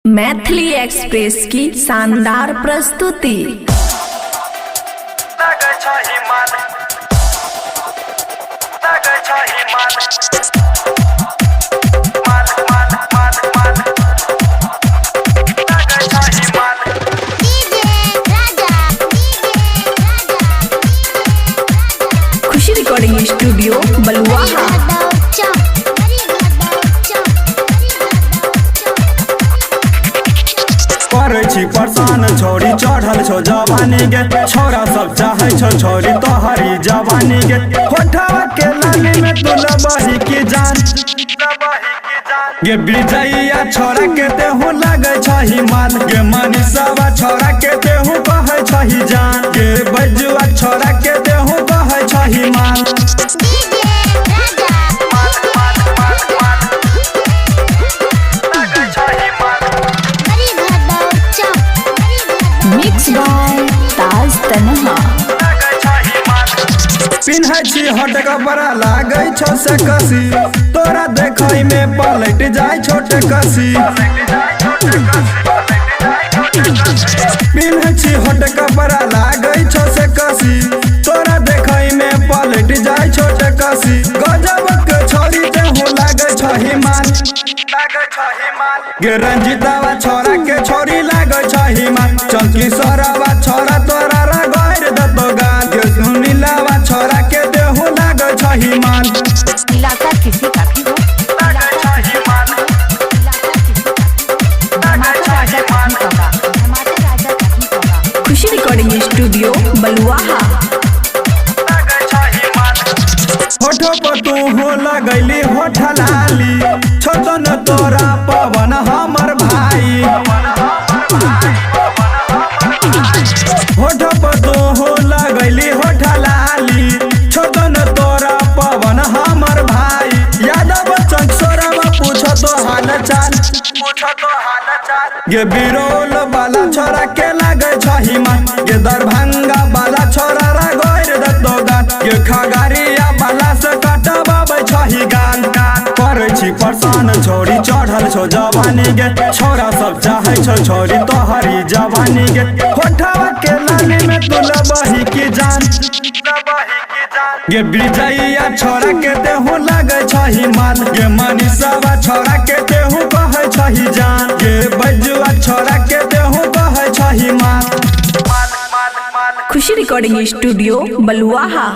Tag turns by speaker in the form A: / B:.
A: Maithili express की शानदार प्रस्तुति। खुशी रिकॉर्डिंग स्टूडियो बलुआहा।
B: परेशान छोरी चढ़ल छो जवानी के छोरा सब चाहे छो छोरी तोहरी जवानी के होठवा के लाली में तू लबही की जान गे विजयया छोरा के तेहू लगे छही मान गे मनीषवा छोरा के तेहू कहे छही जान गे बजुआ छोरा के तेहू कहे छही मान।
A: मिक्स बाय ताज तनहा।
B: पिन्है छी हट कपड़ा लागै छो से कसी तोरा देखै में पलट जाय छोटे कसी। पिन्है छी हट कपड़ा लागै छो से कसी तोरा देखै में पलट जाय छोटे कसी। गजब के छोरी तेहू लागै छही मान गे रंजितावा छोरा के छोरी लागै छही मान। चंकी सोरावा छोरा तोरा रगड़ दतो गान गे सुनीलावा छोरा के देहू लागै छही मान।
C: इलाका किसी का भी हो, धमाका राजा का ही होगा, धमाका राजा का ही होगा।
A: खुशी रिकॉर्डिंग स्टूडियो बलुआहा।
B: होठो पर तू हो लगैली होठ लाली छोटन तोरा पवन हमर भाई। होठो पर तू हो लगैली होठ लाली छोटन तोरा पवन हमर भाई। यादव चंसोरवा पूछो तो हाल चाल गे बिरोल वाला छोरा के लागे छही मान गे दरभंगा वाला छोरा रगड़ दतो गान गे खगड़िया वाला से कटबाबै छही गान। करे छी परेशान छोरी चढ़ल छो जवानी गे छोरा सब चाहे छो छोरी तोहरी जवानी गे होठवा के लाली में तू लबही की जान गे विजयया छोरा के तेहू लगे छही मान गे मनीषवा छोरा के तेहू कहे छही जान गे बजुआ छोरा के तेहू कहे छही मान।
A: खुशी रिकॉर्डिंग स्टूडियो बलुआहा।